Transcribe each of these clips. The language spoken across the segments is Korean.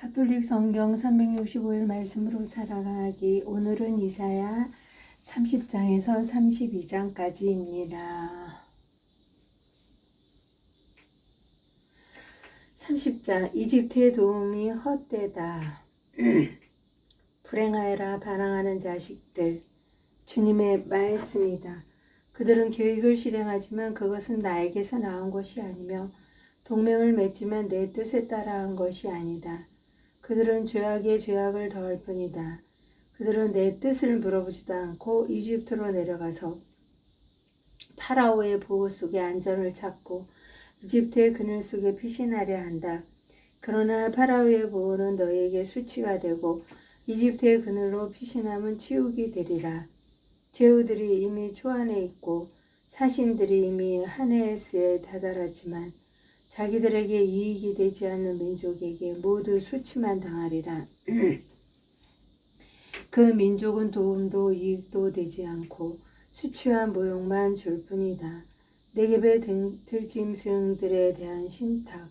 가톨릭 성경 365일 말씀으로 살아가기. 오늘은 이사야 30장에서 32장까지입니다. 30장. 이집트의 도움이 헛되다. 불행하여라 반항하는 자식들. 주님의 말씀이다. 그들은 계획을 실행하지만 그것은 나에게서 나온 것이 아니며 동맹을 맺지만 내 뜻에 따라 한 것이 아니다. 그들은 죄악에 죄악을 더할 뿐이다. 그들은 내 뜻을 물어보지도 않고 이집트로 내려가서 파라오의 보호 속에 안전을 찾고 이집트의 그늘 속에 피신하려 한다. 그러나 파라오의 보호는 너희에게 수치가 되고 이집트의 그늘로 피신함은 치욕이 되리라. 제후들이 이미 초안에 있고 사신들이 이미 하네스에 다다랐지만 자기들에게 이익이 되지 않는 민족에게 모두 수치만 당하리라. 그 민족은 도움도 이익도 되지 않고 수치와 모욕만 줄 뿐이다. 네겝의 들짐승들에 대한 신탁,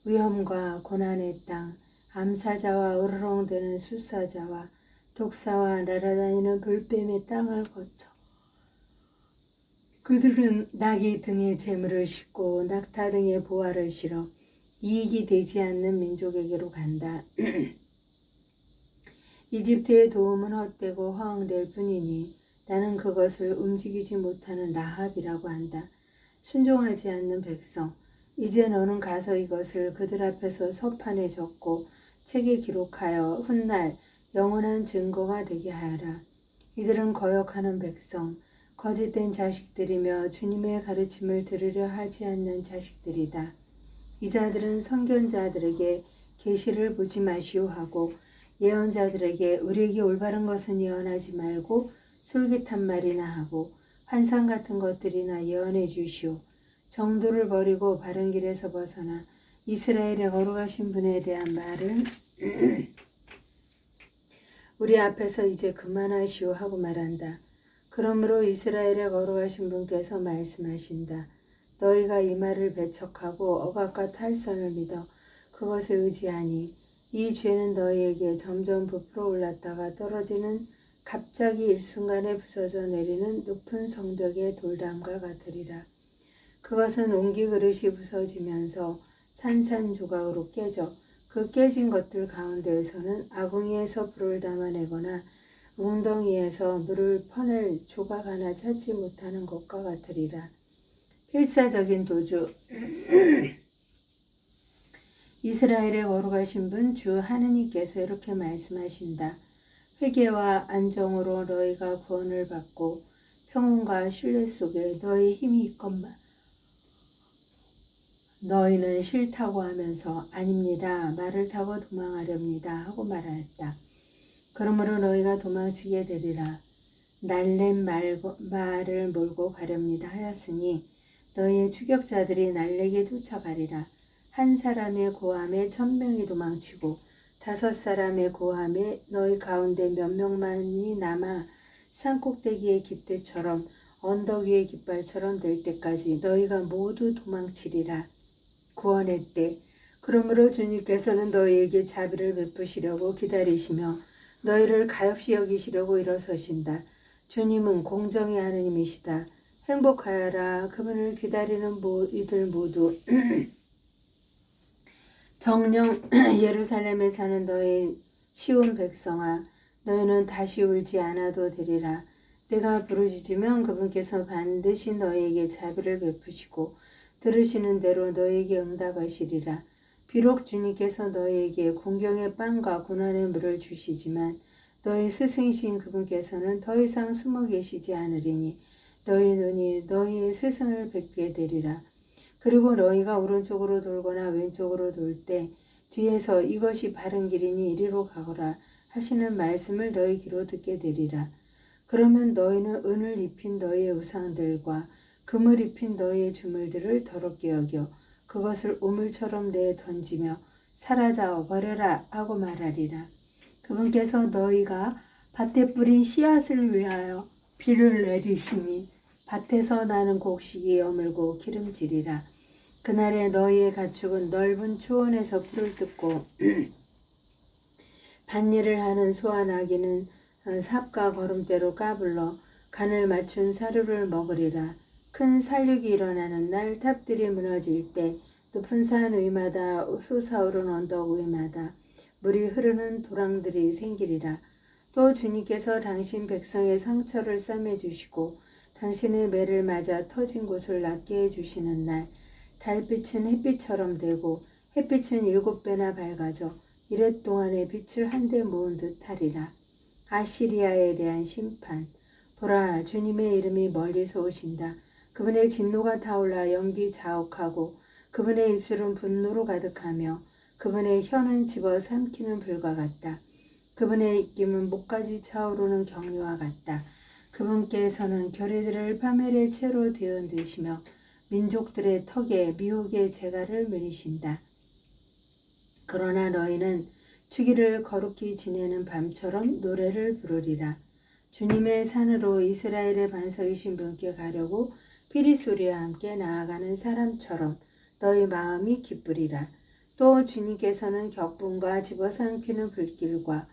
위험과 고난의 땅, 암사자와 으르렁대는 술사자와 독사와 날아다니는 불뱀의 땅을 거쳐 그들은 낙이 등에 재물을 싣고 낙타 등에 보화를 실어 이익이 되지 않는 민족에게로 간다. 이집트의 도움은 헛되고 허황될 뿐이니 나는 그것을 움직이지 못하는 라합이라고 한다. 순종하지 않는 백성, 이제 너는 가서 이것을 그들 앞에서 서판에 적고 책에 기록하여 훗날 영원한 증거가 되게 하여라. 이들은 거역하는 백성, 거짓된 자식들이며 주님의 가르침을 들으려 하지 않는 자식들이다. 이 자들은 선견자들에게 계시를 보지 마시오 하고 예언자들에게 우리에게 올바른 것은 예언하지 말고 솔깃한 말이나 하고 환상 같은 것들이나 예언해 주시오. 정도를 버리고 바른 길에서 벗어나 이스라엘의 거룩하신 분에 대한 말은 우리 앞에서 이제 그만하시오 하고 말한다. 그러므로 이스라엘의 거룩하신 분께서 말씀하신다. 너희가 이 말을 배척하고 억압과 탈선을 믿어 그것에 의지하니 이 죄는 너희에게 점점 부풀어 올랐다가 떨어지는 갑자기 일순간에 부서져 내리는 높은 성벽의 돌담과 같으리라. 그것은 옹기 그릇이 부서지면서 산산조각으로 깨져 그 깨진 것들 가운데에서는 아궁이에서 불을 담아내거나 웅덩이에서 물을 퍼낼 조각 하나 찾지 못하는 것과 같으리라. 필사적인 도주. 이스라엘의 거룩하신 분 주 하느님께서 이렇게 말씀하신다. 회개와 안정으로 너희가 구원을 받고 평온과 신뢰 속에 너희 힘이 있건만 너희는 싫다고 하면서 아닙니다. 말을 타고 도망하렵니다 하고 말하였다. 그러므로 너희가 도망치게 되리라. 날랜 말을 몰고 가렵니다 하였으니 너희의 추격자들이 날래게 쫓아가리라. 한 사람의 고함에 1000명이 도망치고 5사람의 고함에 너희 가운데 몇 명만이 남아 산꼭대기의 깃대처럼 언덕 위의 깃발처럼 될 때까지 너희가 모두 도망치리라. 구원의 때. 그러므로 주님께서는 너희에게 자비를 베푸시려고 기다리시며 너희를 가엾이 여기시려고 일어서신다. 주님은 공정의 하느님이시다. 행복하여라. 그분을 기다리는 이들 모두. 정녕 예루살렘에 사는 너희 시온 백성아, 너희는 다시 울지 않아도 되리라. 내가 부르짖으면 그분께서 반드시 너희에게 자비를 베푸시고 들으시는 대로 너희에게 응답하시리라. 비록 주님께서 너희에게 공경의 빵과 고난의 물을 주시지만 너희 스승이신 그분께서는 더 이상 숨어 계시지 않으리니 너희 눈이 너희의 스승을 뵙게 되리라. 그리고 너희가 오른쪽으로 돌거나 왼쪽으로 돌 때 뒤에서 이것이 바른 길이니 이리로 가거라 하시는 말씀을 너희 귀로 듣게 되리라. 그러면 너희는 은을 입힌 너희의 우상들과 금을 입힌 너희의 주물들을 더럽게 여겨 그것을 우물처럼 내에 던지며 사라져 버려라 하고 말하리라. 그분께서 너희가 밭에 뿌린 씨앗을 위하여 비를 내리시니 밭에서 나는 곡식이 여물고 기름지리라. 그날에 너희의 가축은 넓은 초원에서 풀을 뜯고 밭일을 하는 소와 나귀는 삽과 거름대로 까불러 간을 맞춘 사료를 먹으리라. 큰 살육이 일어나는 날 탑들이 무너질 때 높은 산 위마다 솟아오른 언덕 위마다 물이 흐르는 도랑들이 생기리라. 또 주님께서 당신 백성의 상처를 싸매주시고 당신의 매를 맞아 터진 곳을 낫게 해주시는 날 달빛은 햇빛처럼 되고 햇빛은 7배나 밝아져 이랫 동안의 빛을 한데 모은 듯 하리라. 아시리아에 대한 심판. 보라, 주님의 이름이 멀리서 오신다. 그분의 진노가 타올라 연기 자욱하고 그분의 입술은 분노로 가득하며 그분의 혀는 집어 삼키는 불과 같다. 그분의 입김은 목까지 차오르는 경류와 같다. 그분께서는 교리들을 파멸의 채로 되어드시며 민족들의 턱에 미혹의 재갈을 매리신다. 그러나 너희는 주기를 거룩히 지내는 밤처럼 노래를 부르리라. 주님의 산으로 이스라엘의 반석이신 분께 가려고 피리소리와 함께 나아가는 사람처럼 너희 마음이 기쁘리라. 또 주님께서는 격분과 집어삼키는 불길과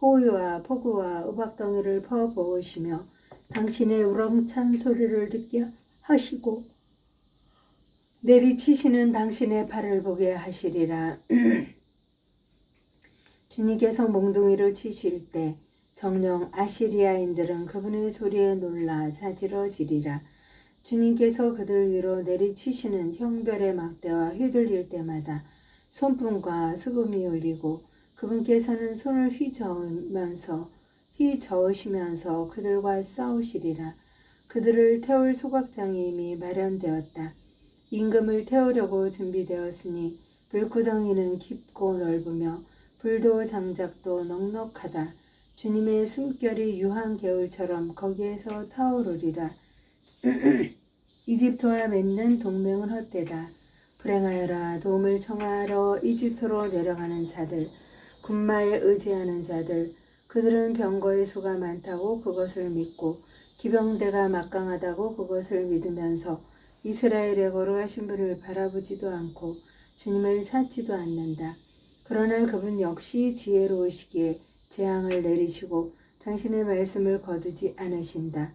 호위와 폭우와 우박덩이를 퍼부으시며 당신의 우렁찬 소리를 듣게 하시고 내리치시는 당신의 발을 보게 하시리라. 주님께서 몽둥이를 치실 때 정령 아시리아인들은 그분의 소리에 놀라 자지러지리라. 주님께서 그들 위로 내리치시는 형별의 막대와 휘둘릴 때마다 손풍과 수금이 울리고 그분께서는 손을 휘저으시면서 그들과 싸우시리라. 그들을 태울 소각장이 이미 마련되었다. 임금을 태우려고 준비되었으니 불구덩이는 깊고 넓으며 불도 장작도 넉넉하다. 주님의 숨결이 유한 개울처럼 거기에서 타오르리라. 이집트와 맺는 동맹은 헛되다. 불행하여라. 도움을 청하러 이집트로 내려가는 자들, 군마에 의지하는 자들, 그들은 병거의 수가 많다고 그것을 믿고 기병대가 막강하다고 그것을 믿으면서 이스라엘의 거룩하신 분을 바라보지도 않고 주님을 찾지도 않는다. 그러나 그분 역시 지혜로우시기에 재앙을 내리시고 당신의 말씀을 거두지 않으신다.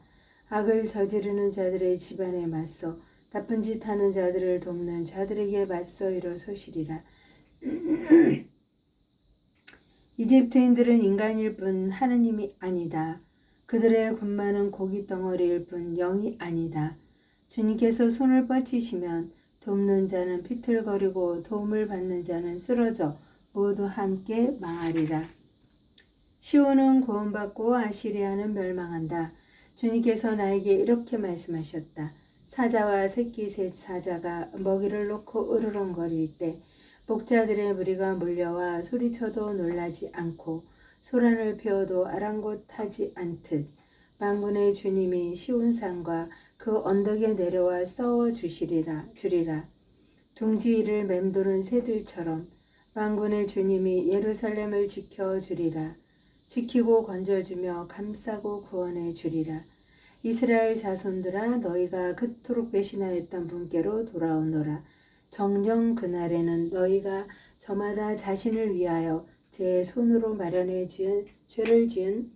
악을 저지르는 자들의 집안에 맞서 나쁜 짓 하는 자들을 돕는 자들에게 맞서 일어서시리라. 이집트인들은 인간일 뿐 하느님이 아니다. 그들의 군마는 고기 덩어리일 뿐 영이 아니다. 주님께서 손을 뻗치시면 돕는 자는 비틀거리고 도움을 받는 자는 쓰러져 모두 함께 망하리라. 시온은 구원받고 아시리아는 멸망한다. 주님께서 나에게 이렇게 말씀하셨다. 사자와 새끼 셋 사자가 먹이를 놓고 으르렁거릴 때 목자들의 무리가 몰려와 소리쳐도 놀라지 않고 소란을 피워도 아랑곳하지 않듯 만군의 주님이 시온산과 그 언덕에 내려와 싸워 주리라. 둥지를 맴도는 새들처럼 만군의 주님이 예루살렘을 지켜주리라. 지키고 건져주며 감싸고 구원해 주리라. 이스라엘 자손들아, 너희가 그토록 배신하였던 분께로 돌아오너라. 정녕 그날에는 너희가 저마다 자신을 위하여 제 손으로 마련해 지은 죄를 지은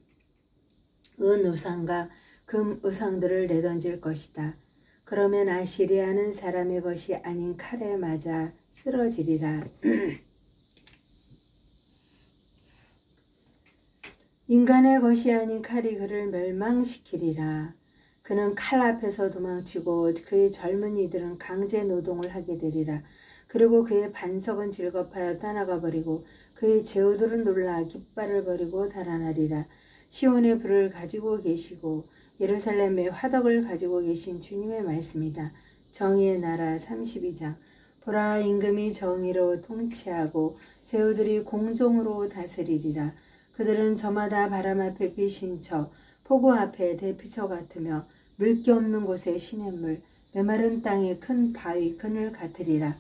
은 우상과 금 우상들을 내던질 것이다. 그러면 아시리아는 사람의 것이 아닌 칼에 맞아 쓰러지리라. 인간의 것이 아닌 칼이 그를 멸망시키리라. 그는 칼 앞에서 도망치고 그의 젊은이들은 강제 노동을 하게 되리라. 그리고 그의 반석은 질겁하여 떠나가 버리고 그의 제후들은 놀라 깃발을 버리고 달아나리라. 시온의 불을 가지고 계시고 예루살렘의 화덕을 가지고 계신 주님의 말씀이다. 정의의 나라 32장. 보라, 임금이 정의로 통치하고 제후들이 공정으로 다스리리라. 그들은 저마다 바람 앞에 빛인 척, 폭우 앞에 대피처 같으며 물기 없는 곳에 시냇물, 메마른 땅에 큰 바위 그늘 같으리라.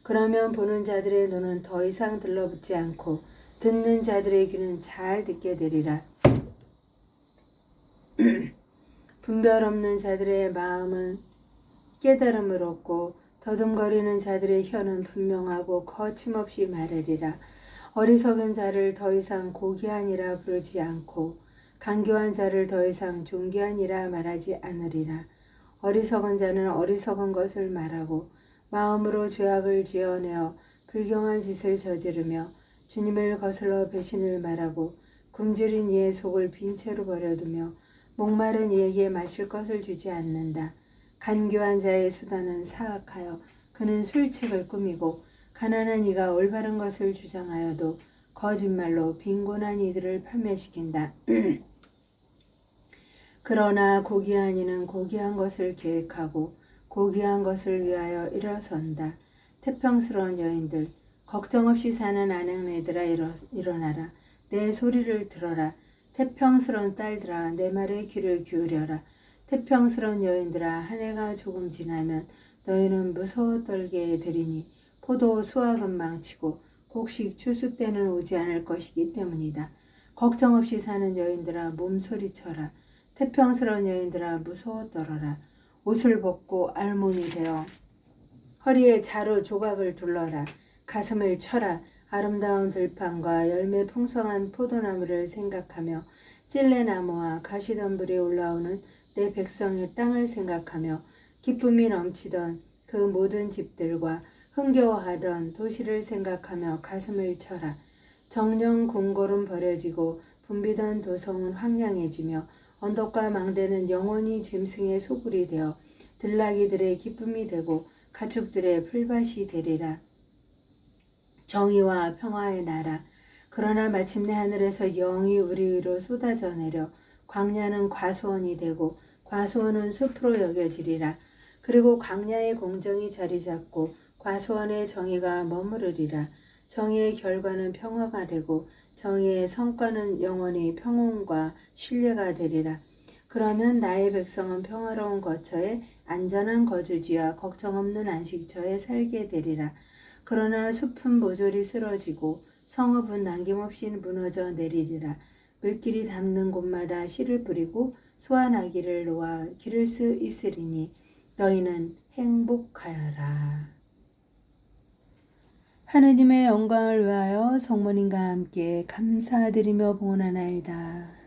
그러면 보는 자들의 눈은 더 이상 들러붙지 않고 듣는 자들의 귀는 잘 듣게 되리라. 분별 없는 자들의 마음은 깨달음을 얻고 더듬거리는 자들의 혀는 분명하고 거침없이 말하리라. 어리석은 자를 더 이상 고귀한이라 부르지 않고 간교한 자를 더 이상 존귀한이라 말하지 않으리라. 어리석은 자는 어리석은 것을 말하고 마음으로 죄악을 지어내어 불경한 짓을 저지르며 주님을 거슬러 배신을 말하고 굶주린 이의 속을 빈 채로 버려두며 목마른 이에게 마실 것을 주지 않는다. 간교한 자의 수단은 사악하여 그는 술책을 꾸미고 가난한 이가 올바른 것을 주장하여도 거짓말로 빈곤한 이들을 판매시킨다. 그러나 고귀한 이는 고귀한 것을 계획하고 고귀한 것을 위하여 일어선다. 태평스러운 여인들, 걱정 없이 사는 아낙네들아 일어나라. 내 소리를 들어라. 태평스러운 딸들아 내 말에 귀를 기울여라. 태평스러운 여인들아 한 해가 조금 지나면 너희는 무서워 떨게 되리니 포도 수확은 망치고 곡식 추수 때는 오지 않을 것이기 때문이다. 걱정 없이 사는 여인들아 몸소리쳐라. 태평스러운 여인들아 무서워 떨어라. 옷을 벗고 알몸이 되어 허리에 자루 조각을 둘러라. 가슴을 쳐라. 아름다운 들판과 열매 풍성한 포도나무를 생각하며 찔레나무와 가시덤불이 올라오는 내 백성의 땅을 생각하며 기쁨이 넘치던 그 모든 집들과 흥겨워하던 도시를 생각하며 가슴을 쳐라. 정령 궁궐은 버려지고 붐비던 도성은 황량해지며 언덕과 망대는 영원히 짐승의 소굴이 되어 들나귀들의 기쁨이 되고 가축들의 풀밭이 되리라. 정의와 평화의 나라. 그러나 마침내 하늘에서 영이 우리 위로 쏟아져 내려 광야는 과수원이 되고 과수원은 숲으로 여겨지리라. 그리고 광야의 공정이 자리 잡고 과수원의 정의가 머무르리라. 정의의 결과는 평화가 되고 정의의 성과는 영원히 평온과 신뢰가 되리라. 그러면 나의 백성은 평화로운 거처에 안전한 거주지와 걱정 없는 안식처에 살게 되리라. 그러나 숲은 모조리 쓰러지고 성읍은 남김없이 무너져 내리리라. 물길이 닿는 곳마다 씨를 뿌리고 소환아기를 놓아 기를 수 있으리니 너희는 행복하여라. 하느님의 영광을 위하여 성모님과 함께 감사드리며 봉헌하나이다.